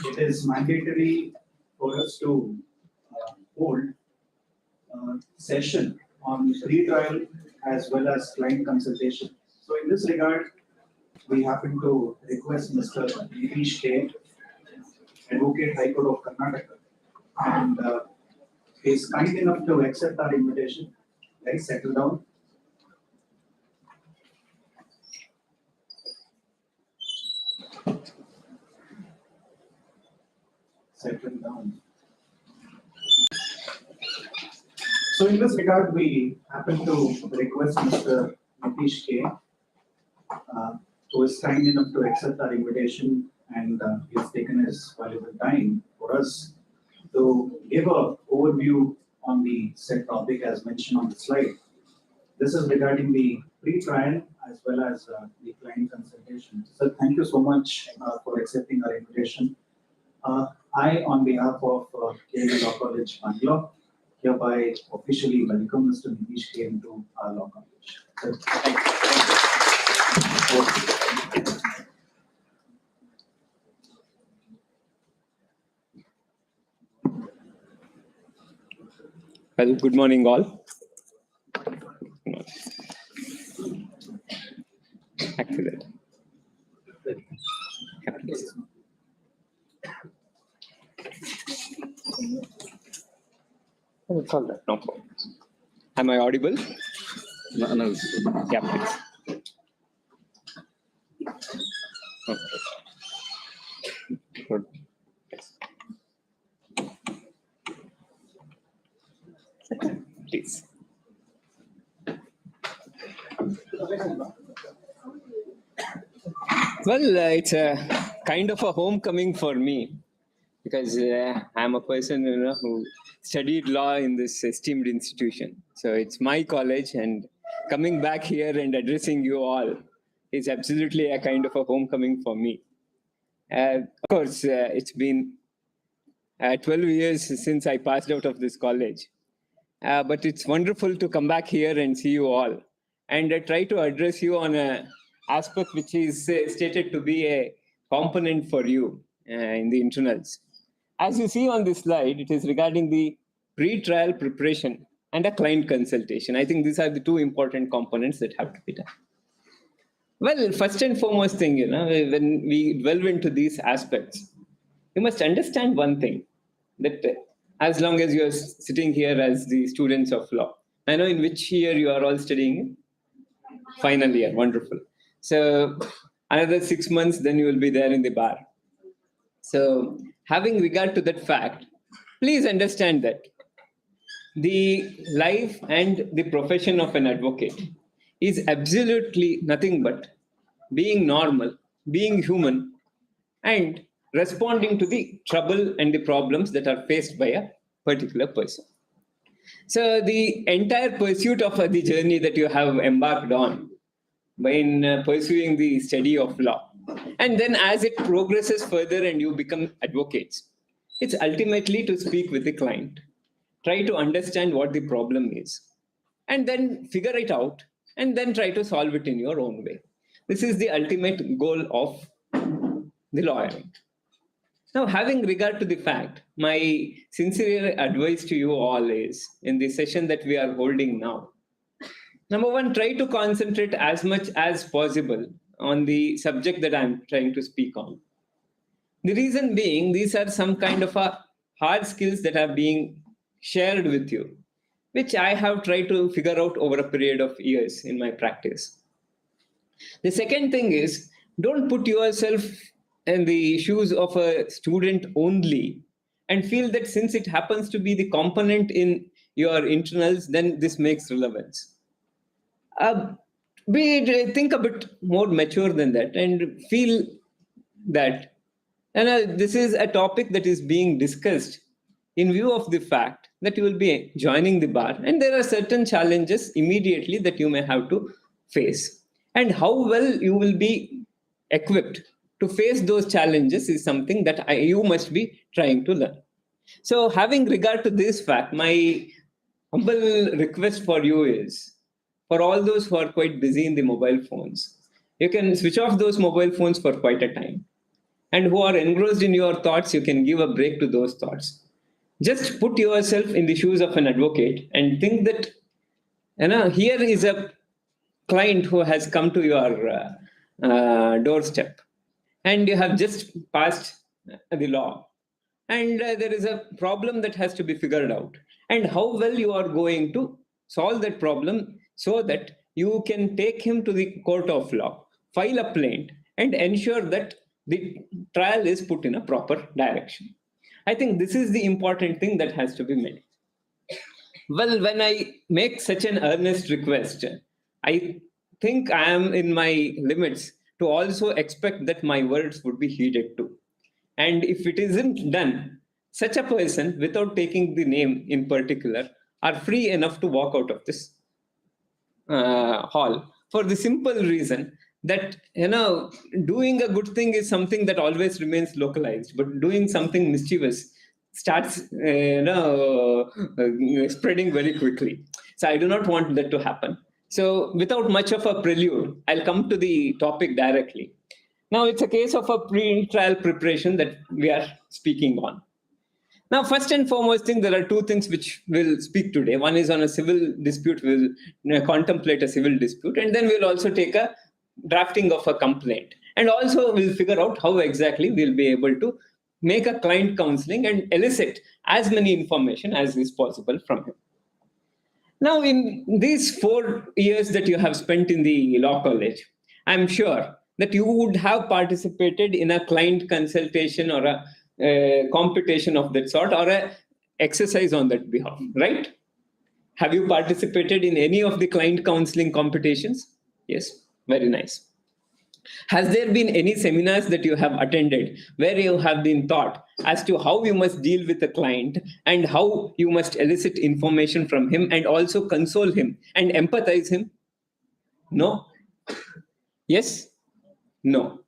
it is mandatory for us to hold a session on pre-trial as well as client consultation. So in this regard, we happen to request Mr. Nitish K, Advocate High Court of Karnataka, and he is kind enough to accept our invitation. Guys, settle down. Settle down. So in this regard, we happen to request Mr. Nitish K, who is kind enough to accept our invitation, and he has taken his valuable time for us to give an overview on the said topic as mentioned on the slide. This is regarding the pre-trial as well as the client consultation. So thank you so much for accepting our invitation. I, on behalf of KV Law College, Bangalore, hereby officially welcome Mr. Nitish K into our Law College. So, thank you. Well, good morning, all. Excellent. It's all right, no problem. Am I audible? No. Yeah, please. Okay. Good. Yes. Please. Well, it's a kind of a homecoming for me because I'm a person who studied law in this esteemed institution. So it's my college, and coming back here and addressing you all is absolutely a kind of a homecoming for me. Of course, it's been 12 years since I passed out of this college. But it's wonderful to come back here and see you all and try to address you on an aspect which is stated to be a component for you in the internals. As you see on this slide, it is regarding the pre-trial preparation and a client consultation. I think these are the two important components that have to be done. Well, first and foremost thing, when we delve into these aspects, you must understand one thing, that as long as you are sitting here as the students of law, I know in which year you are all studying? Final year, wonderful. So another 6 months, then you will be there in the bar. So having regard to that fact, please understand that the life and the profession of an advocate is absolutely nothing but being normal, being human, and responding to the trouble and the problems that are faced by a particular person. So the entire pursuit of the journey that you have embarked on in pursuing the study of law, and then as it progresses further and you become advocates, it's ultimately to speak with the client, try to understand what the problem is, and then figure it out, and then try to solve it in your own way. This is the ultimate goal of the lawyering. Now, having regard to the fact, my sincere advice to you all is, in the session that we are holding now, number one, try to concentrate as much as possible on the subject that I'm trying to speak on. The reason being, these are some kind of a hard skills that are being shared with you, which I have tried to figure out over a period of years in my practice. The second thing is, don't put yourself in the shoes of a student only and feel that since it happens to be the component in your internals, then this makes relevance. Think a bit more mature than that and feel that this is a topic that is being discussed in view of the fact that you will be joining the bar, and there are certain challenges immediately that you may have to face. And how well you will be equipped to face those challenges is something that you must be trying to learn. So having regard to this fact, my humble request for you is, for all those who are quite busy in the mobile phones, you can switch off those mobile phones for quite a time and who are engrossed in your thoughts, you can give a break to those thoughts. Just put yourself in the shoes of an advocate and think that, here is a client who has come to your doorstep, and you have just passed the law, and there is a problem that has to be figured out, and how well you are going to solve that problem so that you can take him to the court of law, file a plaint, and ensure that the trial is put in a proper direction. I think this is the important thing that has to be made. Well, when I make such an earnest request, I think I am in my limits to also expect that my words would be heeded too. And if it isn't done, such a person, without taking the name in particular, are free enough to walk out of this hall, for the simple reason that, doing a good thing is something that always remains localized, but doing something mischievous starts spreading very quickly. So I do not want that to happen. So without much of a prelude, I'll come to the topic directly. Now it's a case of a pre-trial preparation that we are speaking on. Now, first and foremost thing, there are two things which we'll speak today. One is on a civil dispute. We'll contemplate a civil dispute, and then we'll also take a drafting of a complaint. And also we'll figure out how exactly we'll be able to make a client counseling and elicit as many information as is possible from him. Now, in these 4 years that you have spent in the law college, I'm sure that you would have participated in a client consultation or a competition of that sort, or a exercise on that behalf, right? Have you participated in any of the client counseling competitions? Yes, very nice. Has there been any seminars that you have attended where you have been taught as to how you must deal with a client and how you must elicit information from him and also console him and empathize him? No? Yes? No.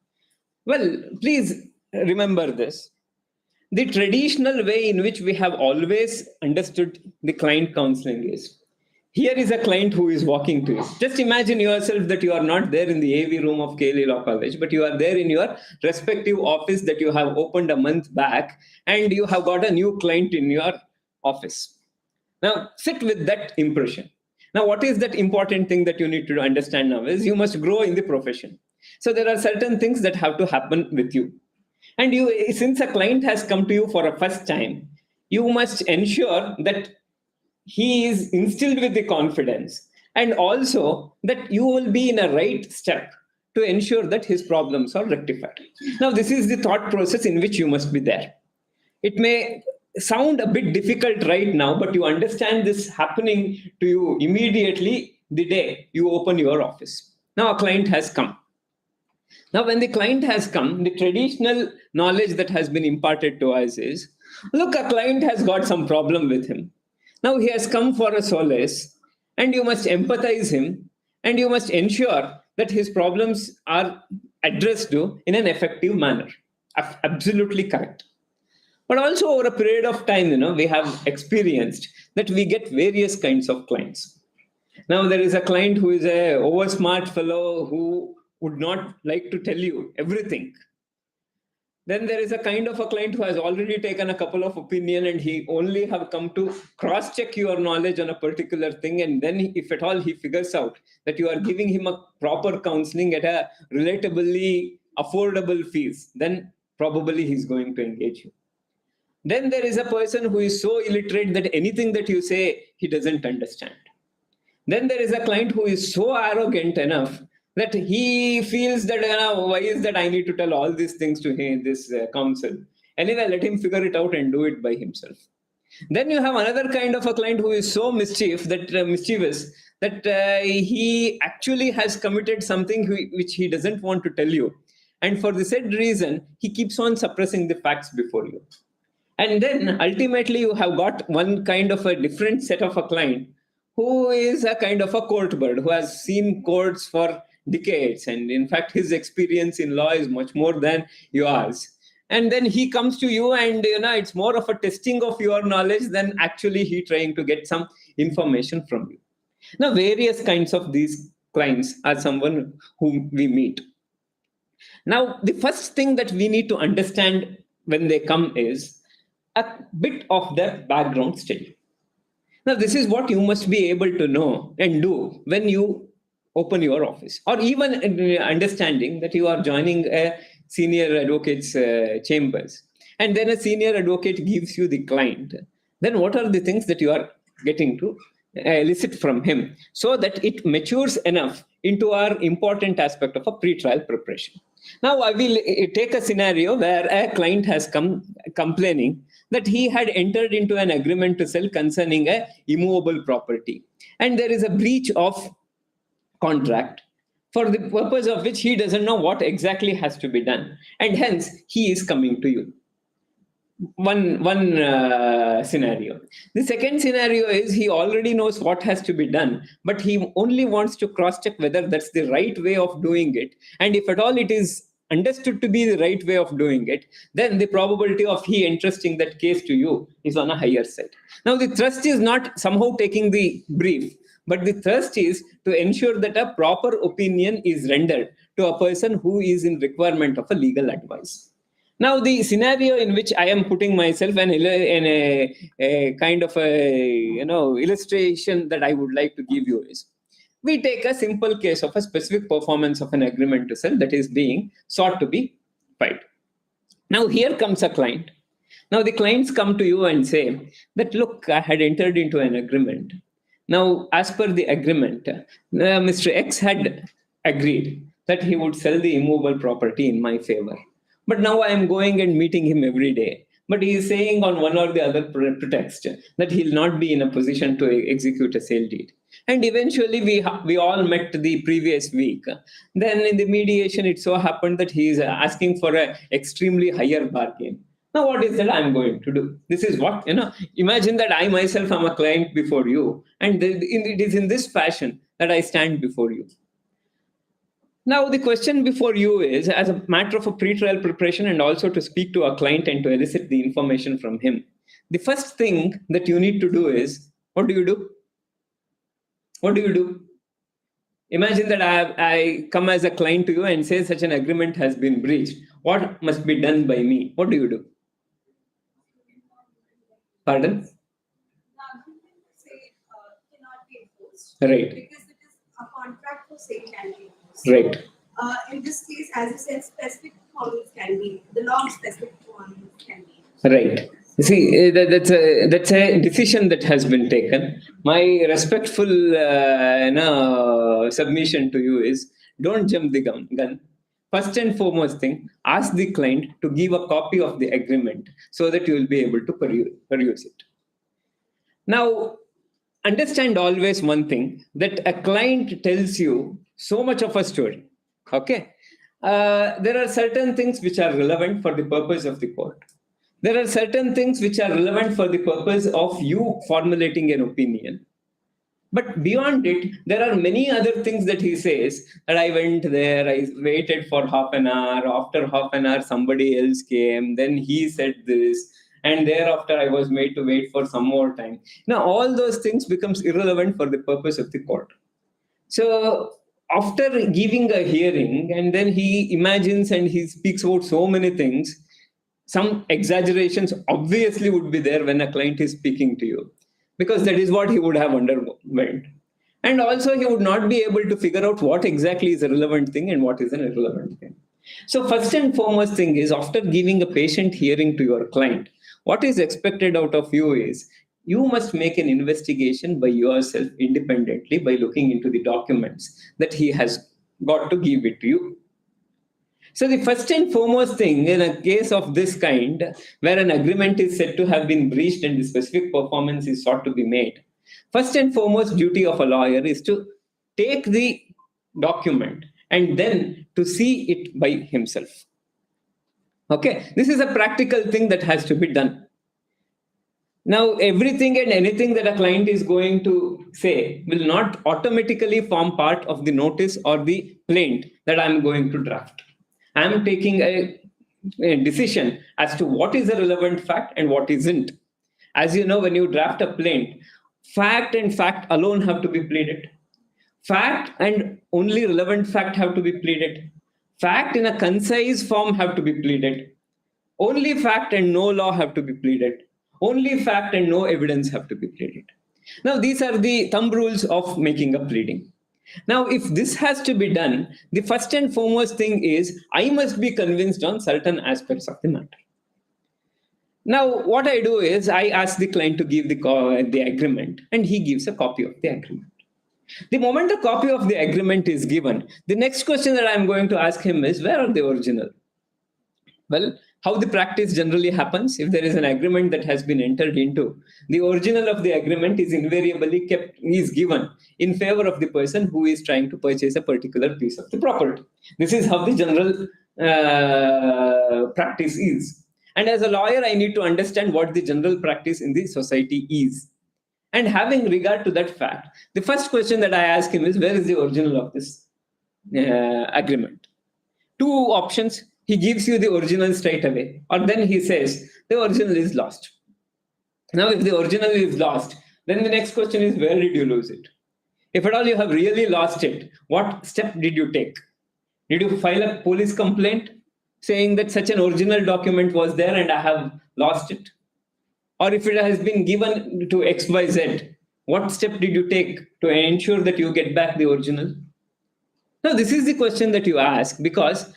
Well, please remember this. The traditional way in which we have always understood the client counseling is, here is a client who is walking to you. Just imagine yourself that you are not there in the AV room of KLE Law College, but you are there in your respective office that you have opened a month back, and you have got a new client in your office. Now, sit with that impression. Now, what is that important thing that you need to understand now is you must grow in the profession. So there are certain things that have to happen with you. And you, since a client has come to you for a first time, you must ensure that he is instilled with the confidence, and also that you will be in a right step to ensure that his problems are rectified. Now, this is the thought process in which you must be there. It may sound a bit difficult right now, but you understand this happening to you immediately the day you open your office. Now, a client has come. Now, when the client has come, the traditional knowledge that has been imparted to us is, look, a client has got some problem with him. Now, he has come for a solace, and you must empathize him, and you must ensure that his problems are addressed to in an effective manner. Absolutely correct. But also over a period of time, we have experienced that we get various kinds of clients. Now, there is a client who is a oversmart fellow who would not like to tell you everything. Then there is a kind of a client who has already taken a couple of opinion, and he only have come to cross-check your knowledge on a particular thing. And then if at all he figures out that you are giving him a proper counseling at a relatively affordable fees, then probably he's going to engage you. Then there is a person who is so illiterate that anything that you say, he doesn't understand. Then there is a client who is so arrogant enough that he feels that, why is that I need to tell all these things to him, this counsel? Anyway, let him figure it out and do it by himself. Then you have another kind of a client who is so mischievous that he actually has committed something which he doesn't want to tell you. And for the said reason, he keeps on suppressing the facts before you. And then ultimately you have got one kind of a different set of a client who is a kind of a court bird, who has seen courts for decades. And in fact, his experience in law is much more than yours. And then he comes to you, and it's more of a testing of your knowledge than actually he trying to get some information from you. Now, various kinds of these clients are someone whom we meet. Now, the first thing that we need to understand when they come is a bit of their background study. Now, this is what you must be able to know and do when you open your office, or even understanding that you are joining a senior advocate's chambers, and then a senior advocate gives you the client. Then, what are the things that you are getting to elicit from him so that it matures enough into our important aspect of a pre-trial preparation? Now, I will take a scenario where a client has come complaining that he had entered into an agreement to sell concerning a immovable property, and there is a breach of contract for the purpose of which he doesn't know what exactly has to be done, and hence he is coming to you. One scenario. The second scenario is he already knows what has to be done, but he only wants to cross check whether that's the right way of doing it, and if at all it is understood to be the right way of doing it, then the probability of he entrusting that case to you is on a higher side. Now, the thrust is not somehow taking the brief, but the thrust is to ensure that a proper opinion is rendered to a person who is in requirement of a legal advice. Now, the scenario in which I am putting myself in a kind of a illustration that I would like to give you is, we take a simple case of a specific performance of an agreement to sell that is being sought to be filed. Now, here comes a client. Now, the clients come to you and say that, look, I had entered into an agreement. Now, as per the agreement, Mr. X had agreed that he would sell the immovable property in my favor. But now I am going and meeting him every day. But he is saying on one or the other pretext that he'll not be in a position to execute a sale deed. And eventually we all met the previous week. Then in the mediation, it so happened that he is asking for an extremely higher bargain. Now, what is that I'm going to do? This is what, imagine that I myself am a client before you, and it is in this fashion that I stand before you. Now, the question before you is, as a matter of a pre-trial preparation and also to speak to a client and to elicit the information from him, the first thing that you need to do is, what do you do? What do you do? Imagine that I come as a client to you and say such an agreement has been breached. What must be done by me? What do you do? Pardon? Cannot be enforced. Right. Because it is a contract for sale can be enforced. Right. In this case, as you said, specific performance can be, the non-specific performance can be. Right. See, that's a decision that has been taken. My respectful submission to you is, don't jump the gun. First and foremost thing, ask the client to give a copy of the agreement so that you will be able to peruse it. Now, understand always one thing, that a client tells you so much of a story. Okay? There are certain things which are relevant for the purpose of the court. There are certain things which are relevant for the purpose of you formulating an opinion. But beyond it, there are many other things that he says, that I went there, I waited for half an hour, after half an hour, somebody else came, then he said this, and thereafter I was made to wait for some more time. Now, all those things becomes irrelevant for the purpose of the court. So, after giving a hearing, and then he imagines and he speaks about so many things, some exaggerations obviously would be there when a client is speaking to you, because that is what he would have underwent. And also, he would not be able to figure out what exactly is a relevant thing and what is an irrelevant thing. So, first and foremost thing is, after giving a patient hearing to your client, what is expected out of you is, you must make an investigation by yourself independently by looking into the documents that he has got to give it to you. So the first and foremost thing in a case of this kind, where an agreement is said to have been breached and the specific performance is sought to be made, first and foremost duty of a lawyer is to take the document and then to see it by himself. Okay, this is a practical thing that has to be done. Now, everything and anything that a client is going to say will not automatically form part of the notice or the plaint that I'm going to draft. I'm taking a decision as to what is a relevant fact and what isn't. As you know, when you draft a plaint, fact and fact alone have to be pleaded. Fact and only relevant fact have to be pleaded. Fact in a concise form have to be pleaded. Only fact and no law have to be pleaded. Only fact and no evidence have to be pleaded. Now, these are the thumb rules of making a pleading. Now, if this has to be done, the first and foremost thing is I must be convinced on certain aspects of the matter. Now, what I do is I ask the client to give the agreement, and he gives a copy of the agreement. The moment a copy of the agreement is given, the next question that I'm going to ask him is, where are the original? Well, how the practice generally happens, if there is an agreement that has been entered into, the original of the agreement is invariably is given in favor of the person who is trying to purchase a particular piece of the property. This is how the general practice is. And as a lawyer, I need to understand what the general practice in the society is. And having regard to that fact, the first question that I ask him is, where is the original of this agreement? Two options. He gives you the original straight away, or then he says, the original is lost. Now, if the original is lost, then the next question is, where did you lose it? If at all you have really lost it, what step did you take? Did you file a police complaint saying that such an original document was there and I have lost it? Or if it has been given to XYZ, what step did you take to ensure that you get back the original? Now, this is the question that you ask, because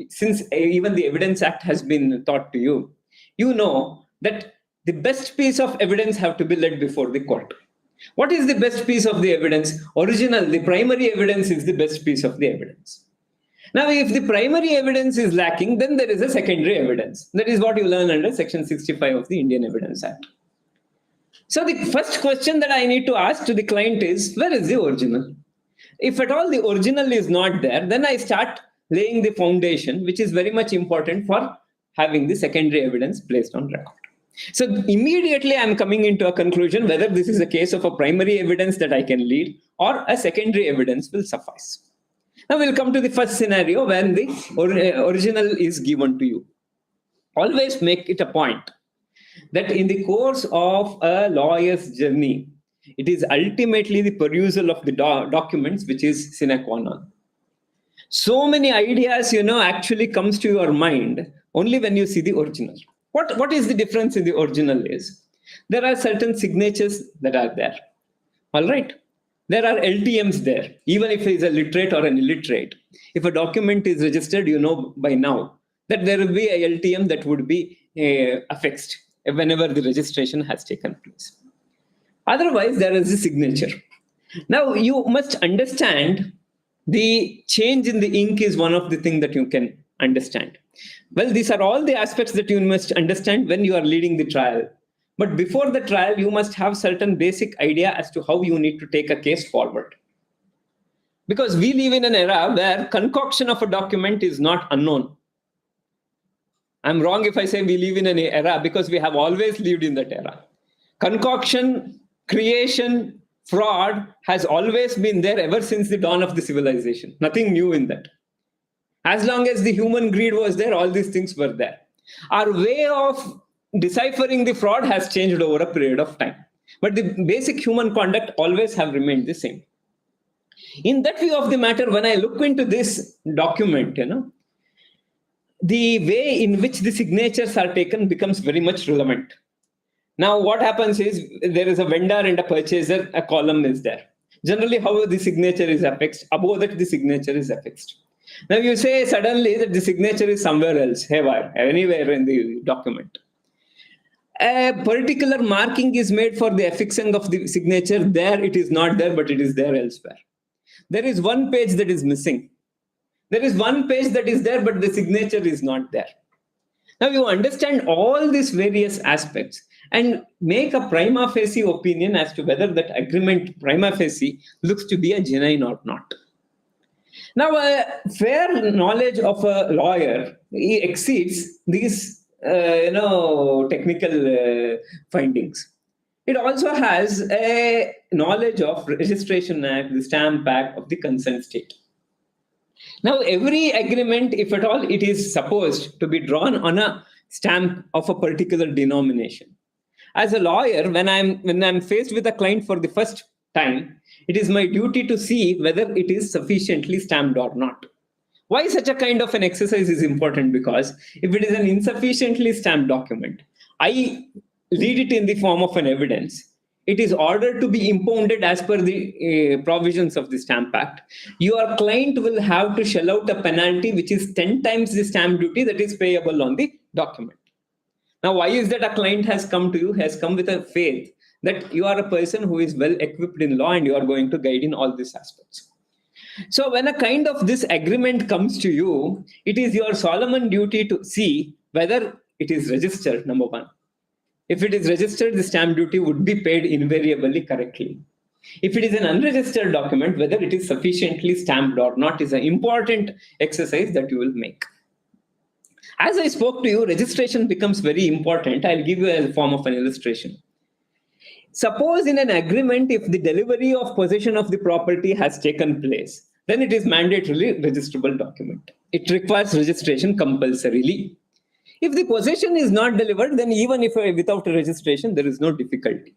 since even the Evidence Act has been taught to you, you know that the best piece of evidence have to be led before the court. What is the best piece of the evidence? Original, the primary evidence is the best piece of the evidence. Now, if the primary evidence is lacking, then there is a secondary evidence. That is what you learn under Section 65 of the Indian Evidence Act. So the first question that I need to ask to the client is, where is the original? If at all the original is not there, then I start laying the foundation, which is very much important for having the secondary evidence placed on record. So immediately I'm coming into a conclusion whether this is a case of a primary evidence that I can lead or a secondary evidence will suffice. Now we'll come to the first scenario when the original is given to you. Always make it a point that in the course of a lawyer's journey, it is ultimately the perusal of the documents which is sine qua non. So many ideas, actually comes to your mind only when you see the original. What is the difference in the original is, there are certain signatures that are there. All right. There are LTMs there, even if it is a literate or an illiterate. If a document is registered, you know by now that there will be a LTM that would be affixed whenever the registration has taken place. Otherwise, there is a signature. Now, you must understand the change in the ink is one of the things that you can understand. Well, these are all the aspects that you must understand when you are leading the trial. But before the trial, you must have certain basic idea as to how you need to take a case forward. Because we live in an era where concoction of a document is not unknown. I'm wrong if I say we live in an era, because we have always lived in that era. Concoction, creation, fraud has always been there ever since the dawn of the civilization. Nothing new in that. As long as the human greed was there, all these things were there. Our way of deciphering the fraud has changed over a period of time. But the basic human conduct always have remained the same. In that view of the matter, when I look into this document, the way in which the signatures are taken becomes very much relevant. Now, what happens is there is a vendor and a purchaser, a column is there. Generally, how the signature is affixed, above that the signature is affixed. Now, you say suddenly that the signature is somewhere else, anywhere in the document. A particular marking is made for the affixing of the signature. There it is not there, but it is there elsewhere. There is one page that is missing. There is one page that is there, but the signature is not there. Now you understand all these various aspects and make a prima facie opinion as to whether that agreement prima facie looks to be a genuine or not. Now, a fair knowledge of a lawyer exceeds these technical findings. It also has a knowledge of Registration Act, the Stamp Act of the concerned state. Now, every agreement, if at all, it is supposed to be drawn on a stamp of a particular denomination. As a lawyer, when I'm faced with a client for the first time, it is my duty to see whether it is sufficiently stamped or not. Why such a kind of an exercise is important? Because if it is an insufficiently stamped document, I read it in the form of an evidence. It is ordered to be impounded as per the provisions of the Stamp Act. Your client will have to shell out a penalty which is 10 times the stamp duty that is payable on the document. Now, why is that? A client has come to you, has come with a faith that you are a person who is well equipped in law and you are going to guide in all these aspects. So when a kind of this agreement comes to you, it is your solemn duty to see whether it is registered, number one. If it is registered, the stamp duty would be paid invariably correctly. If it is an unregistered document, whether it is sufficiently stamped or not is an important exercise that you will make. As I spoke to you, registration becomes very important. I'll give you a form of an illustration. Suppose in an agreement, if the delivery of possession of the property has taken place, then it is mandatorily registrable document. It requires registration compulsorily. If the possession is not delivered, then even if without a registration, there is no difficulty.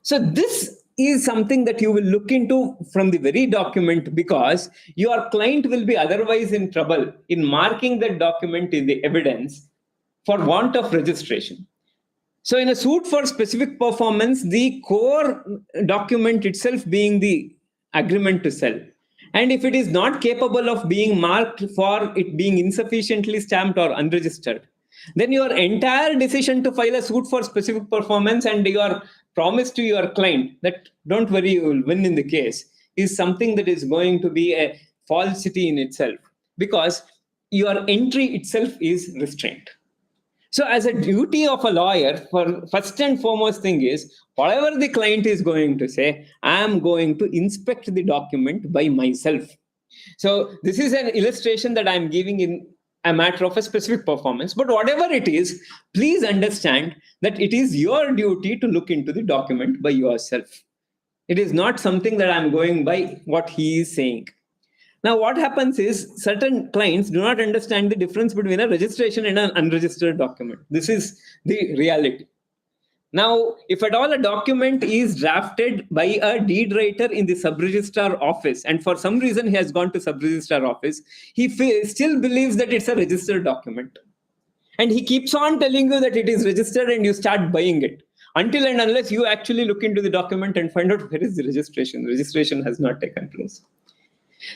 So this is something that you will look into from the very document, because your client will be otherwise in trouble in marking that document in the evidence for want of registration. So in a suit for specific performance, the core document itself being the agreement to sell. And if it is not capable of being marked for it being insufficiently stamped or unregistered, then your entire decision to file a suit for specific performance and your promise to your client that don't worry, you will win in the case is something that is going to be a falsity in itself, because your entry itself is restrained. So as a duty of a lawyer, for first and foremost thing is, whatever the client is going to say, I am going to inspect the document by myself. So this is an illustration that I'm giving in a matter of a specific performance. But whatever it is, please understand that it is your duty to look into the document by yourself. It is not something that I'm going by what he is saying. Now, what happens is certain clients do not understand the difference between a registration and an unregistered document. This is the reality. Now, if at all a document is drafted by a deed writer in the sub-registrar office, and for some reason he has gone to sub-registrar office, he still believes that it's a registered document. And he keeps on telling you that it is registered and you start buying it. Until and unless you actually look into the document and find out where is the registration. Registration has not taken place.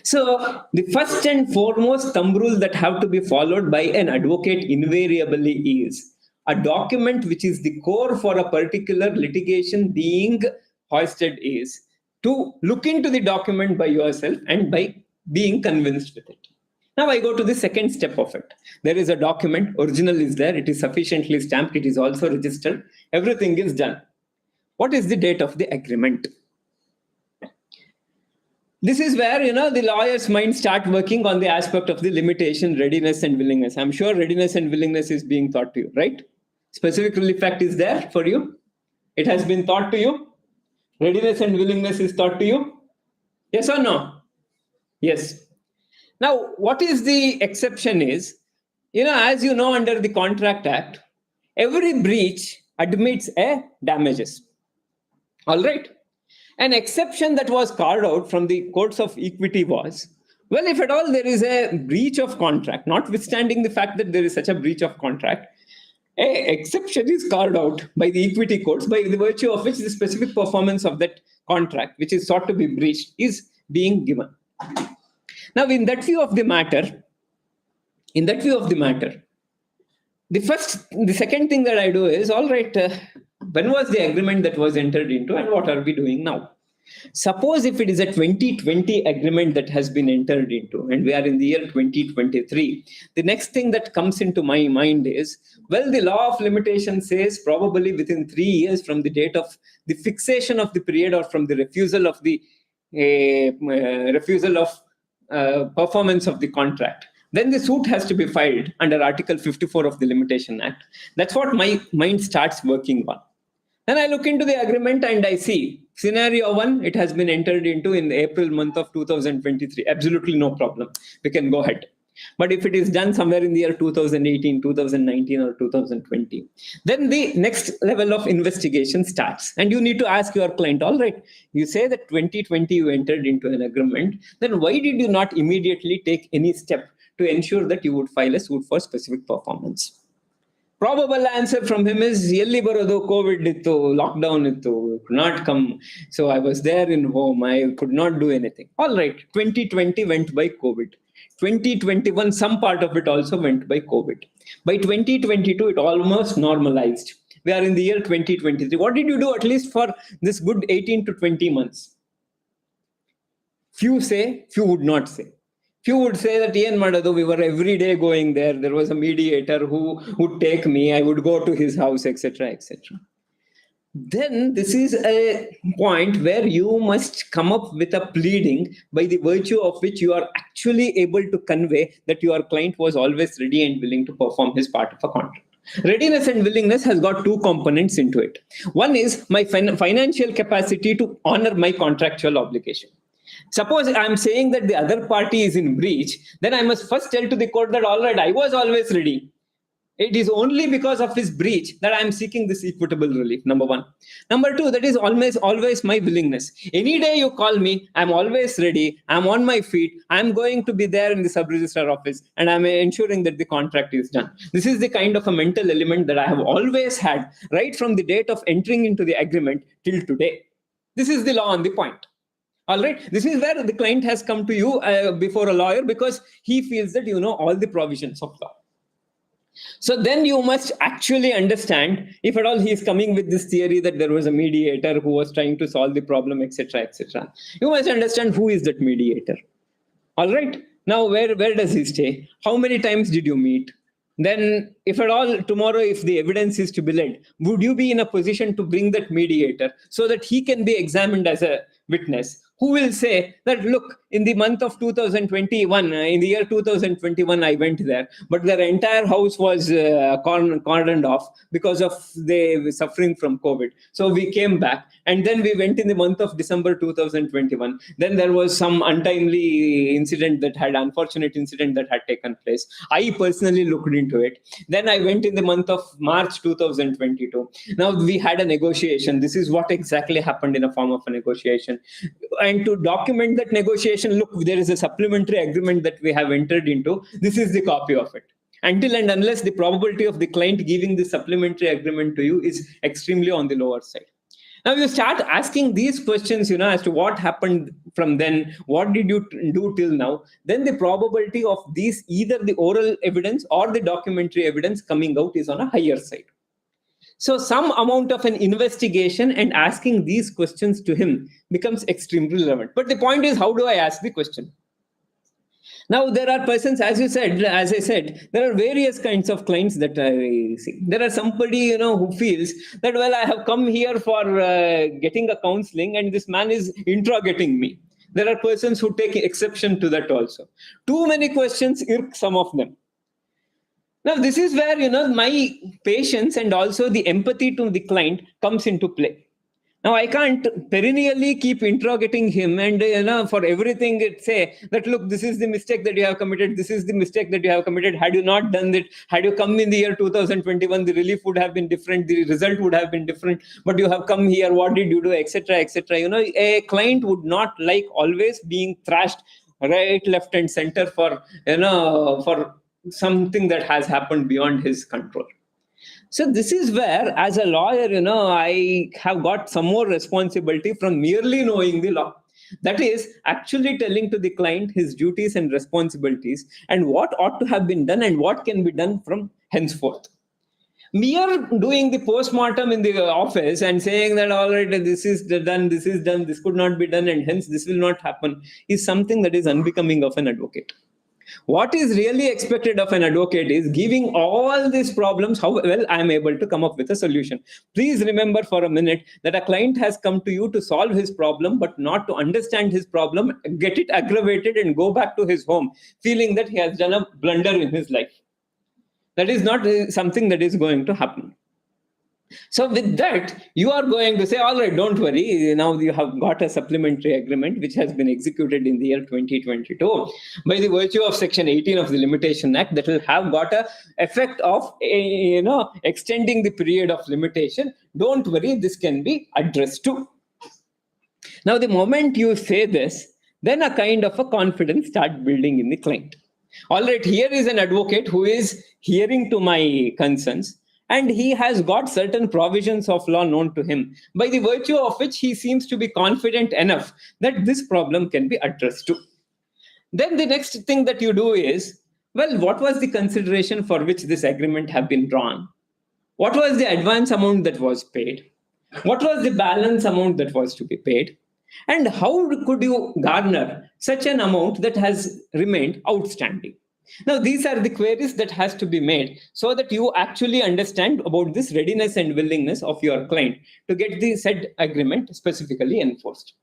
So the first and foremost thumb rule that have to be followed by an advocate invariably is a document which is the core for a particular litigation being hoisted is to look into the document by yourself and by being convinced with it. Now I go to the second step of it. There is a document, original is there, it is sufficiently stamped, it is also registered, everything is done. What is the date of the agreement? This is where, the lawyer's mind start working on the aspect of the limitation, readiness, and willingness. I'm sure readiness and willingness is being taught to you, right? Specific relief act is there for you. It has been taught to you. Readiness and willingness is taught to you. Yes or no? Yes. Now, what is the exception is, as you know, under the Contract Act, every breach admits a damages. All right. An exception that was carved out from the courts of equity was, well, if at all there is a breach of contract, notwithstanding the fact that there is such a breach of contract, an exception is carved out by the equity courts by the virtue of which the specific performance of that contract, which is sought to be breached, is being given. Now, in that view of the matter, the second thing that I do is, all right, when was the agreement that was entered into and what are we doing now? Suppose if it is a 2020 agreement that has been entered into and we are in the year 2023, the next thing that comes into my mind is, well, the law of limitation says probably within 3 years from the date of the fixation of the period or from the refusal of performance of the contract. Then the suit has to be filed under Article 54 of the Limitation Act. That's what my mind starts working on. Then I look into the agreement and I see scenario 1, it has been entered into in the April month of 2023. Absolutely no problem. We can go ahead. But if it is done somewhere in the year 2018, 2019, or 2020, then the next level of investigation starts. And you need to ask your client, all right, you say that 2020 you entered into an agreement, then why did you not immediately take any step to ensure that you would file a suit for specific performance? Probable answer from him is ಎಲ್ಲಿ ಬರೋದು Covid ಇತ್ತು lockdown ಇತ್ತು could not come, so I was there in home, I could not do anything. All right, 2020 went by COVID. 2021, some part of it also went by COVID. By 2022, it almost normalized. We are in the year 2023. What did you do at least for this good 18 to 20 months? Few say, few would not say. Few would say that we were every day going there. There was a mediator who would take me. I would go to his house, etc., etc. Then this is a point where you must come up with a pleading by the virtue of which you are actually able to convey that your client was always ready and willing to perform his part of a contract. Readiness and willingness has got two components into it. One is my financial capacity to honor my contractual obligation. Suppose I'm saying that the other party is in breach, then I must first tell to the court that, all right, I was always ready. It is only because of his breach that I am seeking this equitable relief, number one. Number two, that is always my willingness. Any day you call me, I'm always ready. I'm on my feet. I'm going to be there in the sub-registrar office, and I'm ensuring that the contract is done. This is the kind of a mental element that I have always had right from the date of entering into the agreement till today. This is the law on the point. All right, this is where the client has come to you before a lawyer because he feels that you know all the provisions of law. So then you must actually understand, if at all he is coming with this theory that there was a mediator who was trying to solve the problem, etc., etc. You must understand who is that mediator. All right, now where does he stay? How many times did you meet? Then, if at all tomorrow, if the evidence is to be led, would you be in a position to bring that mediator so that he can be examined as a witness? Who will say that, look, in the month of 2021, in the year 2021, I went there, but their entire house was cordoned off because of they were suffering from COVID. So we came back, and then we went in the month of December 2021. Then there was some untimely unfortunate incident that had taken place. I personally looked into it. Then I went in the month of March 2022. Now we had a negotiation. This is what exactly happened in a form of a negotiation. And to document that negotiation, look, there is a supplementary agreement that we have entered into. This is the copy of it. Until and unless the probability of the client giving the supplementary agreement to you is extremely on the lower side. Now you start asking these questions, as to what happened from then, what did you do till now, then the probability of these, either the oral evidence or the documentary evidence coming out, is on a higher side. So some amount of an investigation and asking these questions to him becomes extremely relevant. But the point is, how do I ask the question? Now, there are persons, as I said, there are various kinds of clients that I see. There are somebody, who feels that, well, I have come here for getting a counseling and this man is interrogating me. There are persons who take exception to that also. Too many questions irk some of them. Now, this is where, my patience and also the empathy to the client comes into play. Now, I can't perennially keep interrogating him and, for everything say that, look, this is the mistake that you have committed. This is the mistake that you have committed. Had you not done it, had you come in the year 2021, the relief would have been different. The result would have been different. But you have come here. What did you do, etc., etc. A client would not like always being thrashed right, left, and center for something that has happened beyond his control. So this is where, as a lawyer, I have got some more responsibility from merely knowing the law. That is actually telling to the client his duties and responsibilities and what ought to have been done and what can be done from henceforth. Mere doing the postmortem in the office and saying that, all right, this is done, this could not be done, and hence this will not happen, is something that is unbecoming of an advocate. What is really expected of an advocate is giving all these problems how well I am able to come up with a solution. Please remember for a minute that a client has come to you to solve his problem, but not to understand his problem, get it aggravated, and go back to his home feeling that he has done a blunder in his life. That is not something that is going to happen. So with that, you are going to say, all right, don't worry. Now you have got a supplementary agreement which has been executed in the year 2022 by the virtue of Section 18 of the Limitation Act that will have got a effect of extending the period of limitation. Don't worry, this can be addressed too. Now, the moment you say this, then a kind of a confidence start building in the client. All right, here is an advocate who is hearing to my concerns, and he has got certain provisions of law known to him, by the virtue of which he seems to be confident enough that this problem can be addressed too. Then the next thing that you do is, well, what was the consideration for which this agreement have been drawn? What was the advance amount that was paid? What was the balance amount that was to be paid? And how could you garner such an amount that has remained outstanding? Now, these are the queries that has to be made so that you actually understand about this readiness and willingness of your client to get the said agreement specifically enforced.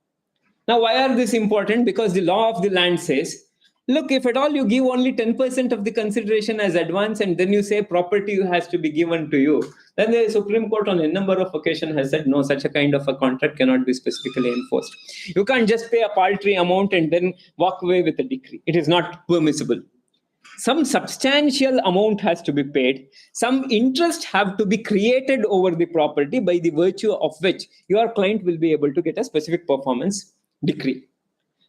Now, why are this important? Because the law of the land says, look, if at all you give only 10% of the consideration as advance and then you say property has to be given to you, then the Supreme Court on a number of occasions has said, no, such a kind of a contract cannot be specifically enforced. You can't just pay a paltry amount and then walk away with a decree. It is not permissible. Some substantial amount has to be paid. Some interest have to be created over the property by the virtue of which your client will be able to get a specific performance decree.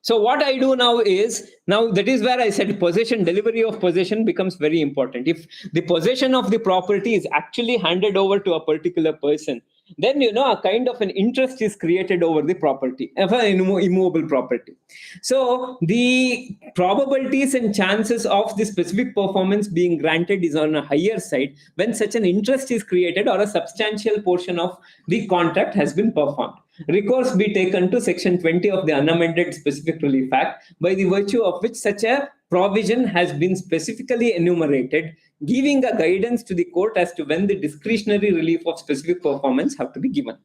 So what I do now is, now that is where I said possession, delivery of possession becomes very important. If the possession of the property is actually handed over to a particular person, then a kind of an interest is created over the property, immovable property. So the probabilities and chances of the specific performance being granted is on a higher side when such an interest is created or a substantial portion of the contract has been performed. Recourse be taken to Section 20 of the Unamended Specific Relief Act, by the virtue of which such a provision has been specifically enumerated, giving a guidance to the court as to when the discretionary relief of specific performance have to be given.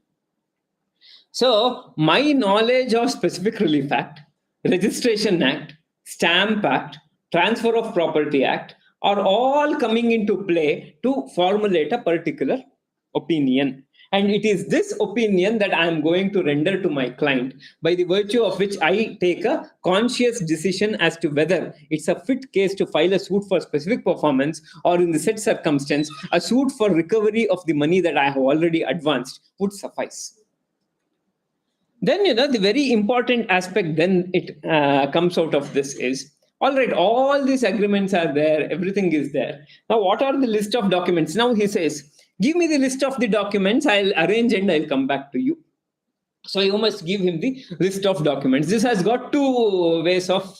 So, my knowledge of Specific Relief Act, Registration Act, Stamp Act, Transfer of Property Act are all coming into play to formulate a particular opinion. And it is this opinion that I am going to render to my client, by the virtue of which I take a conscious decision as to whether it's a fit case to file a suit for specific performance, or in the said circumstance, a suit for recovery of the money that I have already advanced would suffice. Then, the very important aspect then it comes out of this is, all right, all these agreements are there, everything is there. Now, what are the list of documents? Now he says, give me the list of the documents, I'll arrange and I'll come back to you. So you must give him the list of documents. This has got two ways of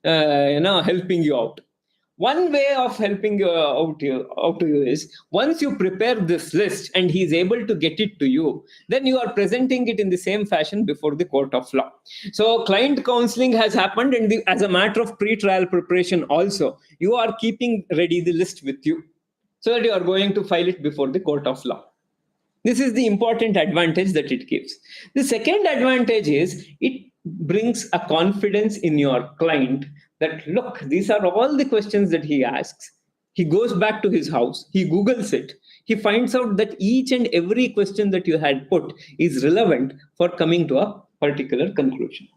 helping you out. One way of helping you out to you is, once you prepare this list and he is able to get it to you, then you are presenting it in the same fashion before the court of law. So client counseling has happened, and as a matter of pre-trial preparation also, you are keeping ready the list with you so that you are going to file it before the court of law. This is the important advantage that it gives. The second advantage is, it brings a confidence in your client that, look, these are all the questions that he asks. He goes back to his house, he Googles it, he finds out that each and every question that you had put is relevant for coming to a particular conclusion.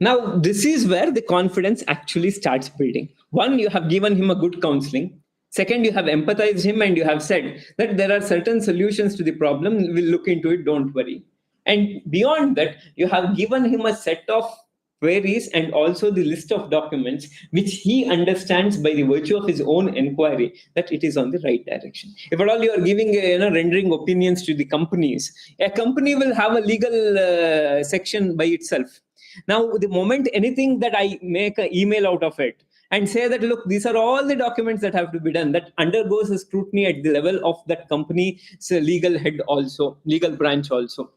Now, this is where the confidence actually starts building. One, you have given him a good counseling. Second, you have empathized him and you have said that there are certain solutions to the problem, we'll look into it, don't worry. And beyond that, you have given him a set of queries and also the list of documents which he understands by the virtue of his own inquiry that it is on the right direction. If at all you are giving rendering opinions to the companies, a company will have a legal section by itself. Now, the moment anything that I make an email out of it and say that, look, these are all the documents that have to be done, that undergoes a scrutiny at the level of that company's legal head also, legal branch also.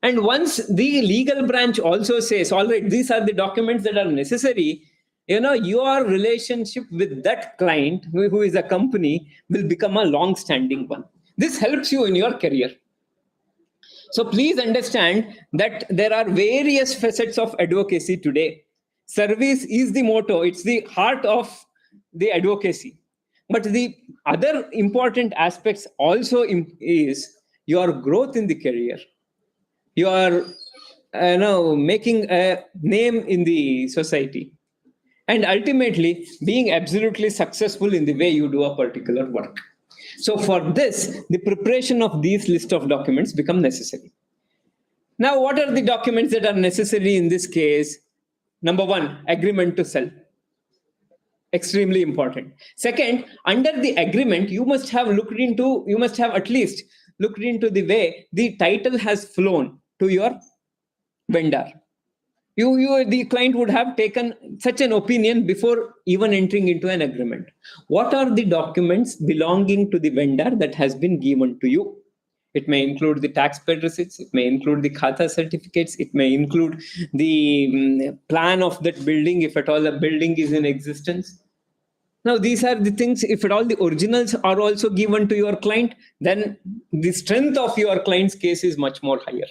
And once the legal branch also says, all right, these are the documents that are necessary, your relationship with that client, who is a company, will become a long-standing one. This helps you in your career. So please understand that there are various facets of advocacy today. Service is the motto. It's the heart of the advocacy. But the other important aspects also is your growth in the career. You are making a name in the society, and ultimately being absolutely successful in the way you do a particular work. So for this, the preparation of these list of documents become necessary. Now, what are the documents that are necessary in this case? Number one, agreement to sell. Extremely important. Second, under the agreement, you must have at least looked into the way the title has flown to your vendor. The client would have taken such an opinion before even entering into an agreement. What are the documents belonging to the vendor that has been given to you? It may include the taxpayer receipts, it may include the khata certificates, it may include the plan of that building, if at all a building is in existence. Now, these are the things, if at all the originals are also given to your client, then the strength of your client's case is much more higher.